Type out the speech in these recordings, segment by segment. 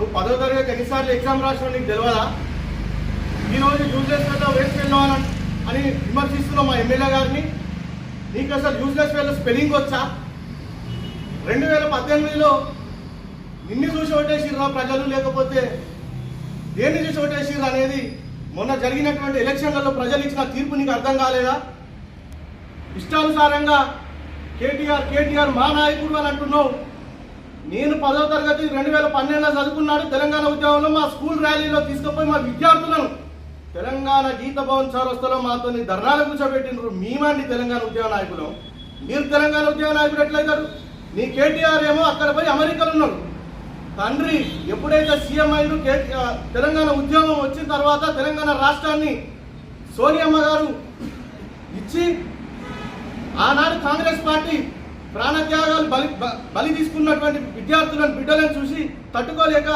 నువ్వు 10వ తరగతి ఎన్నిసార్లు ఎగ్జామ్ రాసినా నీకు తెలియదా? ఈరోజు యూజ్లెస్ ఫెలో వేస్ట్ ఫెలో అని విమర్శిస్తున్నావు మా ఎమ్మెల్యే గారిని. నీకు అసలు యూజ్లెస్ ఫెలో స్పెల్లింగ్ వచ్చా? 2018లో నిన్ను చూసి ఓటేసిర్రా ప్రజలు, లేకపోతే దేన్ని చూసి ఓటేసిర్రు అనేది మొన్న జరిగినటువంటి ఎలక్షన్లలో ప్రజలు ఇచ్చిన తీర్పు నీకు అర్థం కాలేదా? ఇష్టానుసారంగా కేటీఆర్ మా నాయకుడు అని అంటున్నావు. నేను 10వ తరగతి 2012లో చదువుకున్నాడు. తెలంగాణ ఉద్యమంలో మా స్కూల్ ర్యాలీలో తీసుకుపోయి మా విద్యార్థులను తెలంగాణ గీత భవన్ చౌరస్తాలో మాతో ధర్నాలు కూర్చోబెట్టినారు. మేమండి తెలంగాణ ఉద్యమ నాయకులు. మీరు తెలంగాణ ఉద్యమ నాయకుడు ఎట్లయితారు? నీ కేటీఆర్ ఏమో అక్కడ పోయి అమెరికాలో ఉన్నాడు. తండ్రి ఎప్పుడైతే సీఎం అయిండు, తెలంగాణ ఉద్యమం వచ్చిన తర్వాత తెలంగాణ రాష్ట్రాన్ని సోనియమ్మ గారు ఇచ్చి ఆనాడు కాంగ్రెస్ పార్టీ ప్రాణత్యాగాలు బలి తీసుకున్నటువంటి విద్యార్థులను బిడ్డలను చూసి తట్టుకోలేక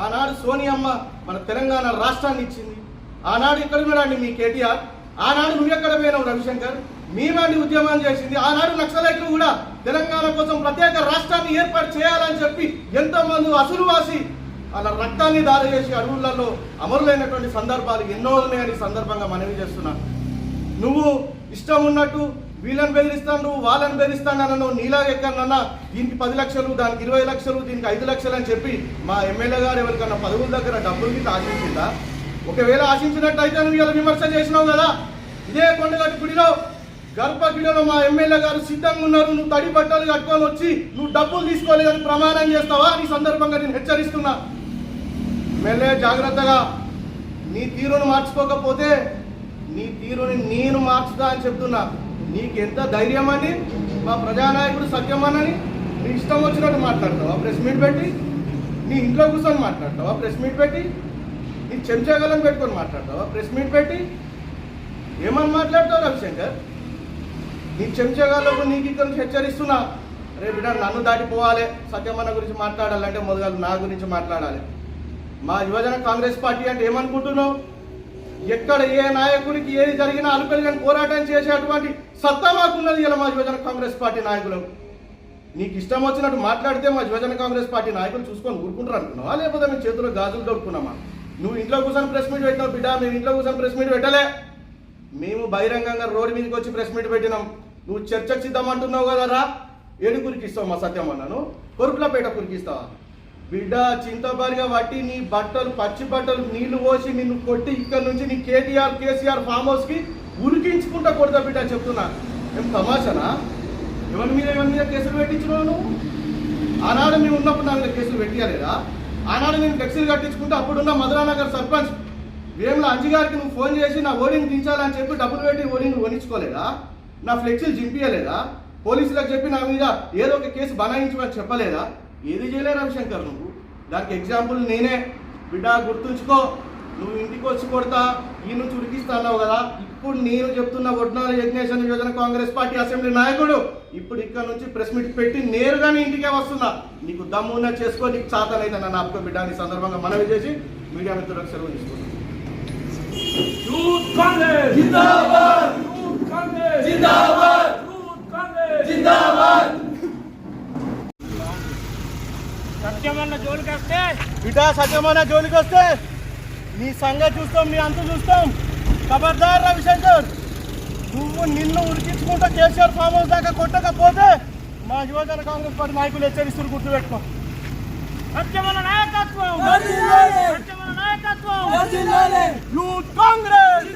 ఆనాడు సోనియమ్మ మన తెలంగాణ రాష్ట్రాన్ని ఇచ్చింది. ఆనాడు ఇక్కడ ఉన్నాడండి మీ కేటీఆర్. ఆనాడు నువ్వెక్కడ పోయినావు రవిశంకర్? మేమండి ఉద్యమం చేసింది. ఆనాడు నక్సలైట్లు కూడా తెలంగాణ కోసం ప్రత్యేక రాష్ట్రాన్ని ఏర్పాటు చేయాలని చెప్పి ఎంతో మంది అసులువాసి అలా రక్తాన్ని దారి చేసి అడవులలో అమరులైనటువంటి సందర్భాలు ఎన్నో ఉన్నాయని సందర్భంగా మనవి చేస్తున్నా. నువ్వు ఇష్టం ఉన్నట్టు వీళ్ళని బెదిరిస్తాను, వాళ్ళని బెదిరిస్తాను, నీలా ఎక్కడన్నా దీనికి 10 లక్షలు, దానికి 20 లక్షలు, దీనికి 5 లక్షలు అని చెప్పి మా ఎమ్మెల్యే గారు ఎవరికన్నా పదవుల దగ్గర డబ్బులకి ఆశించిందా? ఒకవేళ ఆశించినట్టయితే నువ్వు ఇలా విమర్శ చేసినావు కదా. ఇదే కొండగట్టు గుడిలో గర్భగుడిలో మా ఎమ్మెల్యే గారు సిద్ధంగా ఉన్నారు. నువ్వు తడి బట్టలు కట్టుకొని వచ్చి నువ్వు డబ్బులు తీసుకోలేదని ప్రమాణం చేస్తావా? ఈ సందర్భంగా నేను హెచ్చరిస్తున్నా. ఎమ్మెల్యే జాగ్రత్తగా నీ తీరును మార్చుకోకపోతే నీ తీరుని నేను మార్చుతా అని చెప్తున్నా. నీకెంత ధైర్యం అని మా ప్రజానాయకుడు సత్యమని నీ ఇష్టం వచ్చినట్టు మాట్లాడతావా ప్రెస్ మీట్ పెట్టి? నీ ఇంట్లో కూర్చొని మాట్లాడతావా ప్రెస్ మీట్ పెట్టి? నీ చెంచాగలను పెట్టుకొని మాట్లాడతావా ప్రెస్ మీట్ పెట్టి? ఏమని మాట్లాడతావు రవిశంకర్? నీ చెంచాగాళ్ళకు నీకు ఇక్కడ హెచ్చరిస్తున్నా. రే బిడ్డ, నన్ను దాటిపోవాలి, సత్యమన్న గురించి మాట్లాడాలంటే మొదలు నా గురించి మాట్లాడాలి. మా యువజన కాంగ్రెస్ పార్టీ అంటే ఏమనుకుంటున్నావు? ఎక్కడ ఏ నాయకుడికి ఏది జరిగినా అలుపెలుగని పోరాటం చేసేటువంటి సత్తా మాకున్నది ఇలా మా యువజన కాంగ్రెస్ పార్టీ నాయకులు. నీకు ఇష్టం వచ్చినట్టు మాట్లాడితే మా యువజన కాంగ్రెస్ పార్టీ నాయకులు చూసుకొని ఊరుకుంటారు అనుకున్నావా? లేకపోతే మేము చేతుల్లో గాజులు దొరుకున్నామా? నువ్వు ఇంట్లో కూర్చొని ప్రెస్ మీట్ పెట్టినావు బిడ్డ, మేము ఇంట్లో కూర్చొని ప్రెస్ మీట్ పెట్టలే. మేము బహిరంగంగా రోడ్డు మీదకి వచ్చి ప్రెస్ మీట్ పెట్టినాం. నువ్వు చర్చకు సిద్ధమంటున్నావు కదా రా. ఏడు కురికిస్తావు మా సత్యమన్నను? కొరుకులపేట కురికిస్తావా? బిడ్డ చింతబారిగా పట్టి నీ బట్టలు పచ్చి బట్టలు నీళ్లు పోసి నిన్ను కొట్టి ఇక్కడ నుంచి నీ కేసీఆర్ ఫామ్ హౌస్కి ఉరికించుకుంటా కొడతా బిడ్డ చెప్తున్నా. ఏం తమాషనా? ఎవరి మీద కేసులు పెట్టించినావు నువ్వు? ఆనాడు మేము ఉన్నప్పుడు నా మీద కేసులు పెట్టియలేదా? ఆనాడు నేను ఫ్లెక్సీలు కట్టించుకుంటే అప్పుడున్న మధురానగర్ సర్పంచ్ వేముల అంజి గారికి నువ్వు ఫోన్ చేసి నా ఓడిని దించాలని చెప్పి డబ్బులు పెట్టి ఓడిని కొనిచ్చుకోలేదా? నా ఫ్లెక్సీలు చింపియలేదా? పోలీసులకు చెప్పి నా మీద ఏదో ఒక కేసు బనాయించమని చెప్పలేదా? ఏది చేయలే రవిశంకర్ నువ్వు. దానికి ఎగ్జాంపుల్ నేనే. బిడ్డ గుర్తుంచుకో, నువ్వు ఇంటికి వచ్చి కొడతా ఈ నుంచి ఉరికిస్తాన్నావు కదా. ఇప్పుడు నేను చెప్తున్న ఒడ్నాల యజ్ఞేశ్వర యువజన కాంగ్రెస్ పార్టీ అసెంబ్లీ నాయకుడు ఇప్పుడు ఇక్కడ నుంచి ప్రెస్ మీట్ పెట్టి నేరుగా నీ ఇంటికే వస్తున్నా. నీకు దమ్మున్నా చేసుకో, నీకు చాతనైతే నన్ను ఆపుకో బిడ్డ. ఈ సందర్భంగా మనవి చేసి మీడియా మిత్రులకు సెలవు తీసుకుంటున్నాను. సత్యమన్న జోలికి వస్తే బిడ్డ, సత్యమన్న జోలికి వస్తే నీ సంగతి చూస్తాం, నీ అంత చూస్తాం. ఖబర్దార్ రవిశంకర్, నువ్వు నిన్ను ఉరికించుకుంటా కేసీఆర్ ఫామ్ హౌస్ దాకా కొట్టకపోతే మా యువజన కాంగ్రెస్ పార్టీ నాయకులు హెచ్చరిస్తున్నారు, గుర్తుపెట్టుకో. సత్యమన్న నాయకత్వం, యూత్ కాంగ్రెస్.